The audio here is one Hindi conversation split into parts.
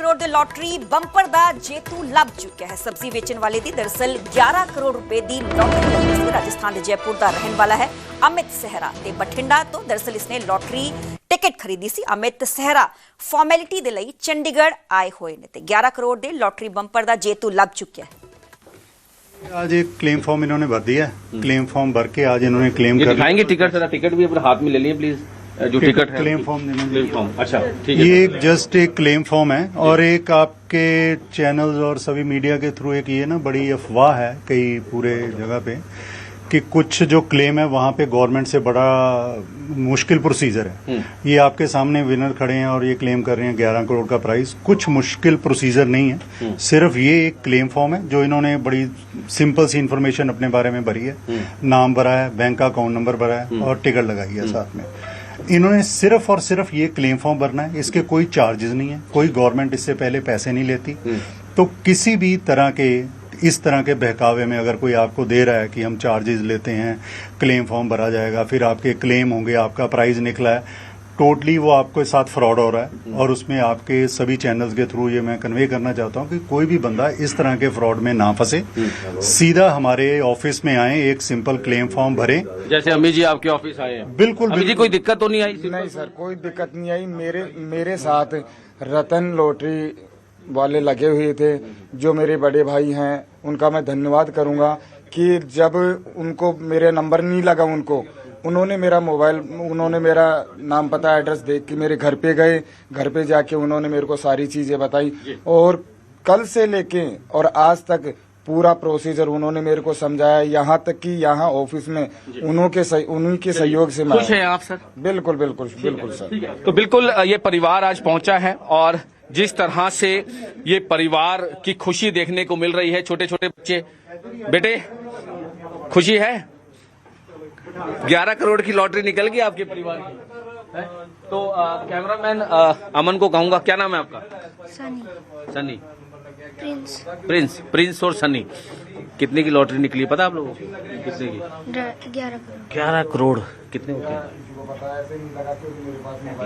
करोड़ ਦੇ ਲੋਟਰੀ ਬੰਪਰ ਦਾ ਜੇਤੂ ਲੱਭ ਚੁੱਕਿਆ ਹੈ। ਸਬਜ਼ੀ ਵੇਚਣ ਵਾਲੇ ਦੀ ਦਰਅਸਲ 11 ਕਰੋੜ ਰੁਪਏ ਦੀ ਲੋਟਰੀ ਲੱਗੀ ਸੀ। ਰਾਜਸਥਾਨ ਦੇ ਜयपुर ਦਾ ਰਹਿਣ ਵਾਲਾ ਹੈ ਅਮਿਤ ਸਹਿਰਾ ਤੇ ਬਠਿੰਡਾ ਤੋਂ ਦਰਅਸਲ ਇਸਨੇ ਲੋਟਰੀ टिकट खरीदी सी। अमित सहरा फॉर्मेलिटी दे लई चंडीगढ़ आए हुए ने ते 11 करोड़ दे लॉटरी बंपर दा जेतू लग चुका है। आज एक क्लेम फॉर्म इन्होंने भर दिया है। क्लेम फॉर्म भर के आज इन्होंने क्लेम कर दिखाएंगे टिकट। सर टिकट भी अपने हाथ में ले लिए प्लीज। जो टिकट है क्लेम फॉर्म क्लेम फॉर्म। अच्छा ठीक है। ये एक जस्ट एक क्लेम फॉर्म है और एक आपके चैनल्स और सभी मीडिया के थ्रू एक ये ना बड़ी अफवाह है कई पूरे जगह पे कि कुछ जो क्लेम है वहां पे गवर्नमेंट से बड़ा मुश्किल प्रोसीजर है। ये आपके सामने विनर खड़े हैं और ये क्लेम कर रहे हैं 11 करोड़ का प्राइस। कुछ मुश्किल प्रोसीजर नहीं है, सिर्फ ये एक क्लेम फॉर्म है जो इन्होंने बड़ी सिंपल सी इन्फॉर्मेशन अपने बारे में भरी है, नाम भरा है, बैंक का अकाउंट नंबर भरा है और टिकट लगाई है साथ में। इन्होंने सिर्फ और सिर्फ ये क्लेम फॉर्म भरना है, इसके कोई चार्जेस नहीं है, कोई गवर्नमेंट इससे पहले पैसे नहीं लेती। तो किसी भी तरह के इस तरह के बहकावे में अगर कोई आपको दे रहा है कि हम चार्जेस लेते हैं, क्लेम फॉर्म भरा जाएगा, फिर आपके क्लेम होंगे, आपका प्राइस निकला है, टोटली वो आपके साथ फ्रॉड हो रहा है। और उसमें आपके सभी चैनल्स के थ्रू ये मैं कन्वे करना चाहता हूँ कि कोई भी बंदा इस तरह के फ्रॉड में ना फंसे, सीधा हमारे ऑफिस में आए, एक सिंपल क्लेम फॉर्म भरे। जैसे अमित जी आपके ऑफिस आए हैं। बिल्कुल अमित जी कोई दिक्कत तो नहीं आई? नहीं सर, कोई दिक्कत नहीं आई। मेरे साथ रतन लॉटरी वाले लगे हुए थे, जो मेरे बड़े भाई हैं, उनका मैं धन्यवाद करूंगा कि जब उनको मेरे नंबर नहीं लगा, उन्होंने मेरा मोबाइल, उन्होंने मेरा नाम पता एड्रेस देख के मेरे घर पे गए, घर पे जाके उन्होंने मेरे को सारी चीजें बताई और कल से लेके और आज तक पूरा प्रोसीजर उन्होंने मेरे को समझाया, यहाँ तक कि यहाँ ऑफिस में उन्हीं के सहयोग से मैं खुश हैं आप सर? बिल्कुल बिल्कुल बिल्कुल सर। तो बिल्कुल ये परिवार आज पहुंचा है और जिस तरह से ये परिवार की खुशी देखने को मिल रही है, छोटे छोटे बच्चे, बेटे खुशी है? 11 करोड़ की लॉटरी निकल गई आपके परिवार की है? तो कैमरामैन अमन को कहूंगा, क्या नाम है आपका? सनी। सनी। प्रिंस। प्रिंस और सनी। कितने की लॉटरी निकली पता आप लोगों को? कितने की? 11 करोड़। 11 करोड़ कितने होते हैं?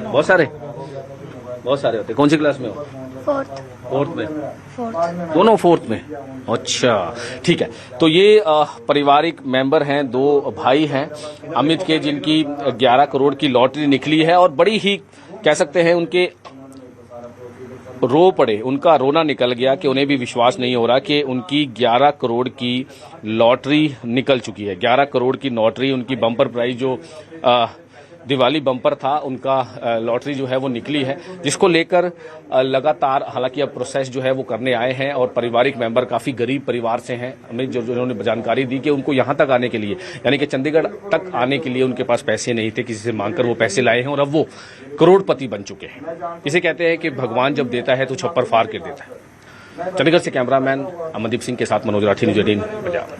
बहुत सारे होते। कौन सी क्लास में हो? फोर्थ में। दोनों फोर्थ में। अच्छा ठीक है। तो ये पारिवारिक मेंबर हैं, दो भाई हैं अमित के, जिनकी 11 करोड़ की लॉटरी निकली है और बड़ी ही कह सकते हैं उनके रो पड़े, उनका रोना निकल गया कि उन्हें भी विश्वास नहीं हो रहा कि उनकी 11 करोड़ की लॉटरी निकल चुकी है। 11 करोड़ की लॉटरी, उनकी बम्पर प्राइज जो दिवाली बम्पर था, उनका लॉटरी जो है वो निकली है, जिसको लेकर लगातार हालांकि अब प्रोसेस जो है वो करने आए हैं और पारिवारिक मेंबर काफ़ी गरीब परिवार से हैं। हमें जो उन्होंने जानकारी दी कि उनको यहाँ तक आने के लिए, यानी कि चंडीगढ़ तक आने के लिए उनके पास पैसे नहीं थे, किसी से मांगकर वो पैसे लाए हैं और अब वो करोड़पति बन चुके हैं। इसे कहते हैं कि भगवान जब देता है तो छप्पर फाड़ के देता है। चंडीगढ़ से कैमरामैन अमनदीप सिंह के साथ मनोज राठी, न्यूज़ 18 पंजाब।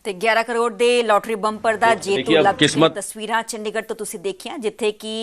ਤੇ 11 ਕਰੋੜ ਦੇ ਲੋਟਰੀ ਬੰਪਰ ਦਾ ਜੇਤੂ ਲੱਭ ਚੁੱਕੀ ਤਸਵੀਰਾਂ ਚੰਡੀਗੜ੍ਹ ਤੋਂ ਤੁਸੀਂ ਦੇਖੀਆਂ, ਜਿੱਥੇ ਕਿ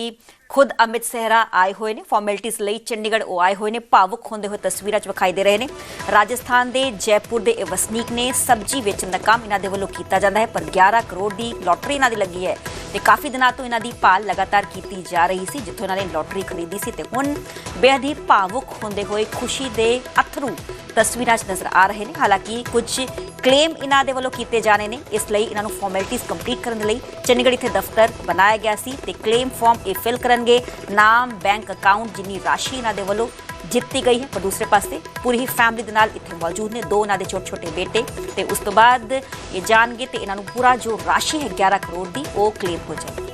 ਖੁਦ ਅਮਿਤ ਸਹਿਰਾ ਆਏ ਹੋਏ ਨੇ ਫਾਰਮੈਲਿਟੀਜ਼ ਲਈ ਚੰਡੀਗੜ੍ਹ ਉਹ ਆਏ ਹੋਏ ਨੇ, ਭਾਵੁਕ ਹੁੰਦੇ ਹੋਏ ਤਸਵੀਰਾਂ 'ਚ ਵਿਖਾਈ ਦੇ ਰਹੇ ਨੇ। ਰਾਜਸਥਾਨ ਦੇ ਜयपुर ਦੇ ਇਹ ਵਸਨੀਕ ਨੇ, ਸਬਜ਼ੀ ਵੇਚਣ ਦਾ ਕੰਮ ਇਹਨਾਂ ਦੇ ਵੱਲੋਂ ਕੀਤਾ ਜਾਂਦਾ ਹੈ, ਪਰ 11 ਕਰੋੜ ਦੀ ਲੋਟਰੀ ਇਹਨਾਂ ਦੀ ਲੱਗੀ ਹੈ ਤੇ ਕਾਫੀ ਦਿਨਾਂ ਤੋਂ ਇਹਨਾਂ ਦੀ ਭਾਲ ਲਗਾਤਾਰ ਕੀਤੀ ਜਾ ਰਹੀ ਸੀ, ਜਿੱਥੋਂ ਇਹਨਾਂ ਨੇ ਲੋਟਰੀ ਖਰੀਦੀ ਸੀ ਤੇ ਹੁਣ ਬੇਹੱਦ ਹੀ ਭਾਵੁਕ ਹੁੰਦੇ ਹੋਏ ਖੁਸ਼ੀ ਦੇ ਅਥਰੂ ਤਸਵੀਰਾਂ 'ਚ ਨਜ਼ਰ ਆ ਰਹੇ ਨੇ। ਹਾਲਾਂਕਿ ਕੁਝ ਕਲੇਮ ਇਹਨਾਂ ਦੇ ਵੱਲੋਂ ਕੀਤੇ ਜਾਣੇ ਨੇ, ਇਸ ਲਈ ਇਹਨਾਂ ਨੂੰ ਫਾਰਮੈਲਿਟੀਜ਼ ਕੰਪਲੀਟ ਕਰਨ ਦੇ ਲਈ ਚੰਡੀਗੜ੍ਹ ਇੱਥੇ ਦਫ਼ਤਰ ਬਣਾਇਆ ਗਿਆ ਸੀ ਤੇ ਕਲੇਮ ਫਾਰਮ ਇਹ ਫਿਲ ਕਰਨਗੇ, ਨਾਮ, ਬੈਂਕ ਅਕਾਊਂਟ, ਜਿੰਨੀ ਰਾਸ਼ੀ ਇਹਨਾਂ ਦੇ ਵੱਲੋਂ ਜਿੱਤੀ ਗਈ ਹੈ। ਪਰ ਦੂਸਰੇ ਪਾਸੇ ਪੂਰੀ ਹੀ ਫੈਮਿਲੀ ਦੇ ਨਾਲ ਇੱਥੇ ਮੌਜੂਦ ਨੇ, ਦੋ ਇਹਨਾਂ ਦੇ ਛੋਟੇ ਛੋਟੇ ਬੇਟੇ, ਤੇ ਉਸ ਤੋਂ ਬਾਅਦ ਇਹ ਜਾਣਗੇ ਤੇ ਇਹਨਾਂ ਨੂੰ ਪੂਰਾ ਜੋ ਰਾਸ਼ੀ ਹੈ 11 ਕਰੋੜ ਦੀ ਉਹ ਕਲੇਮ ਹੋ ਜਾਏਗੀ।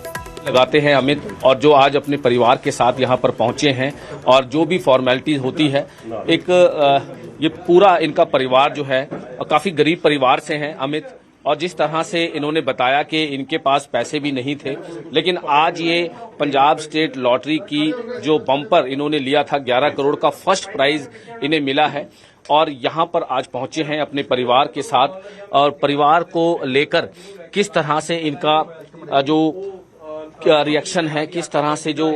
लगाते हैं अमित और जो आज अपने परिवार के साथ यहाँ पर पहुंचे हैं और जो भी फॉर्मेलिटीज होती है, एक ये पूरा इनका परिवार जो है काफी गरीब परिवार से हैं अमित, और जिस तरह से इन्होंने बताया कि इनके पास पैसे भी नहीं थे, लेकिन आज ये पंजाब स्टेट लॉटरी की जो बम्पर इन्होंने लिया था 11 करोड़ का फर्स्ट प्राइज इन्हें मिला है और यहाँ पर आज पहुंचे हैं अपने परिवार के साथ और परिवार को लेकर किस तरह से इनका जो रिएक्शन है, किस तरह से जो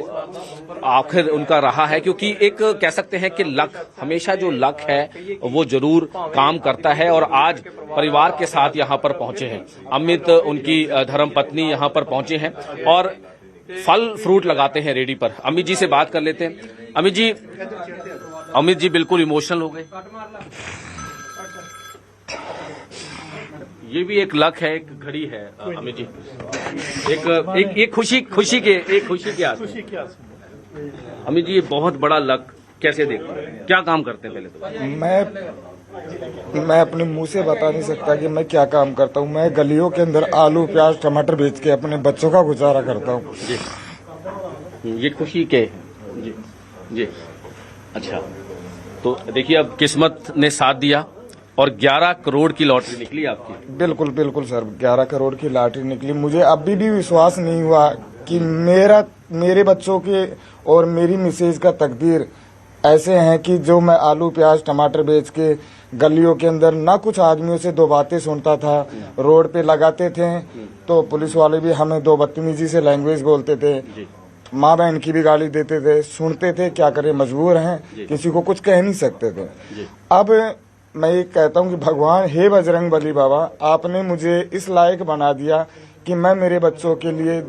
आखिर उनका रहा है, क्योंकि एक कह सकते हैं कि लक, हमेशा जो लक है वो जरूर काम करता है और आज परिवार के साथ यहाँ पर पहुंचे हैं। अमित, उनकी धर्मपत्नी यहाँ पर पहुंचे हैं और फल फ्रूट लगाते हैं रेडी पर। अमित जी से बात कर लेते हैं। अमित जी, अमित जी बिल्कुल इमोशनल हो गए। ये भी एक लक है, एक घड़ी है अमित जी, एक खुशी के आंसू। अमित जी ये बहुत बड़ा लक कैसे देखते हैं, क्या काम करते हैं? पहले तो मैं अपने मुंह से बता नहीं सकता कि मैं क्या काम करता हूँ। मैं गलियों के अंदर आलू प्याज टमाटर बेच के अपने बच्चों का गुजारा करता हूँ। ये खुशी के जी जी। अच्छा, तो देखिए अब किस्मत ने साथ दिया और 11 करोड़ की लॉटरी निकली आपकी। बिल्कुल बिल्कुल सर, 11 करोड़ की लॉटरी निकली। मुझे अभी भी विश्वास नहीं हुआ कि मेरे बच्चों के और मेरी मिसेज का तकदीर ऐसे हैं कि जो मैं आलू प्याज टमाटर बेच के गलियों के अंदर ना कुछ आदमियों से दो बातें सुनता था, रोड पे लगाते थे तो पुलिस वाले भी हमें दो बदतमीजी से लैंग्वेज बोलते थे, माँ बहन की भी गाली देते थे, सुनते थे, क्या करें मजबूर हैं, किसी को कुछ कह नहीं सकते थे। अब मैं ये कहता हूँ कि भगवान, हे बजरंग बली बाबा, आपने मुझे इस लायक बना दिया कि मैं मेरे बच्चों के लिए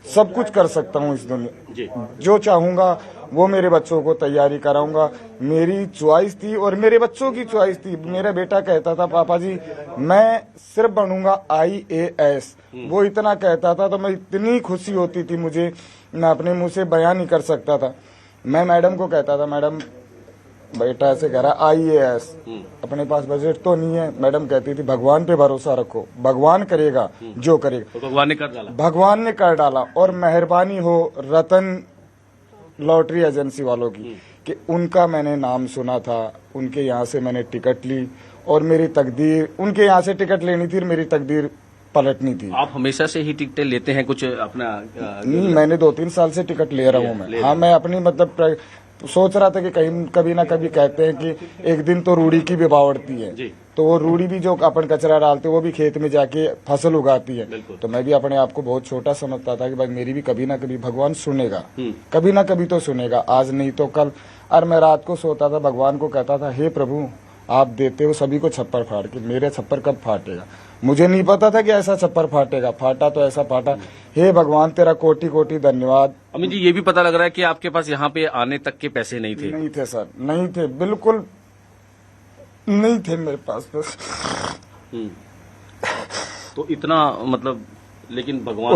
सब कुछ कर सकता हूँ। इस दुनिया जो चाहूंगा वो मेरे बच्चों को तैयारी कराऊंगा। मेरी चॉइस थी और मेरे बच्चों की चॉइस थी। मेरा बेटा कहता था पापा जी मैं सिर्फ बनूंगा IAS, वो इतना कहता था तो मैं इतनी खुशी होती थी मुझे, मैं अपने मुंह से बयान नहीं कर सकता था। मैं मैडम को कहता था, मैडम बेटा ऐसे कह रहा IAS, अपने पास बजट तो नहीं है। मैडम कहती थी भगवान पे भरोसा रखो, भगवान करेगा जो करेगा। तो भगवान ने कर डाला, भगवान ने कर डाला। और मेहरबानी हो रतन लॉटरी एजेंसी वालों की कि उनका मैंने नाम सुना था, उनके यहाँ से मैंने टिकट ली और मेरी तकदीर, उनके यहाँ से टिकट लेनी थी और मेरी तकदीर पलटनी थी। आप हमेशा से ही टिकटें लेते हैं कुछ अपना? नहीं, मैंने 2-3 साल से टिकट ले रहा हूँ मैं। हाँ, मैं अपनी मतलब सोच रहा था कि कहीं कभी ना कभी कहते हैं कि एक दिन तो रूढ़ी की भी बावड़ती है, तो वो रूढ़ी भी जो अपन कचरा डालते वो भी खेत में जाके फसल उगाती है। तो मैं भी अपने आप को बहुत छोटा समझता था कि भाई मेरी भी कभी ना कभी भगवान सुनेगा, कभी ना कभी तो सुनेगा, आज नहीं तो कल। और मैं रात को सोता था, भगवान को कहता था, हे प्रभु आप देते हो सभी को छप्पर फाड़ के, मेरे छप्पर कब फाटेगा? मुझे नहीं पता था कि ऐसा छप्पर फाटेगा, फाटा तो ऐसा फाटा। हे भगवान तेरा कोटि कोटि धन्यवाद। अमित जी ये भी पता लग रहा है कि आपके पास यहाँ पे आने तक के पैसे नहीं थे? नहीं थे सर, नहीं थे, बिल्कुल नहीं थे मेरे पास बस। तो इतना मतलब, लेकिन भगवान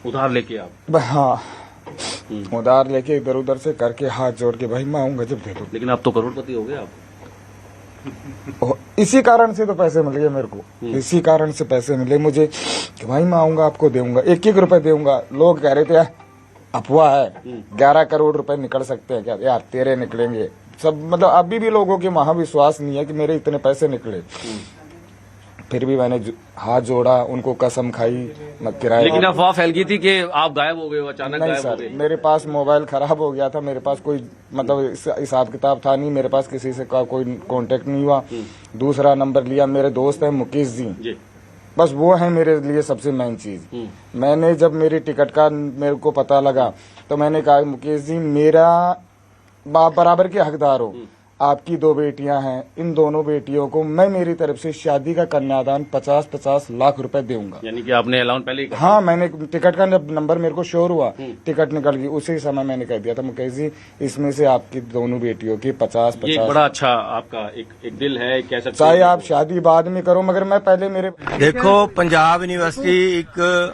उधार लेके आप? हाँ, उधार लेके इधर उधर से करके हाथ जोड़ के भाई मैं आऊंगा जब दे दो। लेकिन आप तो करोड़पति हो गए आप। इसी कारण से तो पैसे मिल गए मेरे को, इसी कारण से पैसे मिले मुझे कि भाई मैं आऊंगा आपको दूंगा, 1-1 रुपए दूंगा। लोग कह रहे थे अफवाह है, 11 करोड़ रुपए निकल सकते हैं क्या? यार तेरे निकलेंगे सब, मतलब अभी भी लोगों के वहां विश्वास नहीं है कि मेरे इतने पैसे निकले। फिर भी मैंने हाथ जोड़ा, उनको कसम खाई मैं किराया। लेकिन अफवाह फैल गई थी कि आप गायब हो गए हो, अचानक नहीं गायब हो सर, गए। मेरे पास मोबाइल खराब हो गया था, मेरे पास कोई मतलब हिसाब किताब था नहीं, मेरे पास किसी से कोई कांटेक्ट नहीं हुआ। दूसरा नंबर लिया, मेरे दोस्त है मुकेश जी, बस वो है मेरे लिए सबसे मेन चीज। मैंने जब मेरी टिकट का मेरे को पता लगा तो मैंने कहा मुकेश जी मेरा बराबर के हकदार हो, आपकी 2 बेटियां हैं, इन दोनों बेटियों को मैं मेरी तरफ से शादी का कन्यादान 50-50 लाख रुपए दूंगा। यानी कि आपने अलाउंस पहले ही? हाँ, मैंने टिकट का नंबर मेरे को श्योर हुआ, टिकट निकल गई, उसी समय मैंने कह दिया था मुकेश जी इसमें से आपकी दोनों बेटियों की 50-50। ये बड़ा अच्छा आपका एक दिल है, कह सकते हैं। चाहे आप शादी बाद में करो, मगर मैं पहले मेरे देखो पंजाब यूनिवर्सिटी एक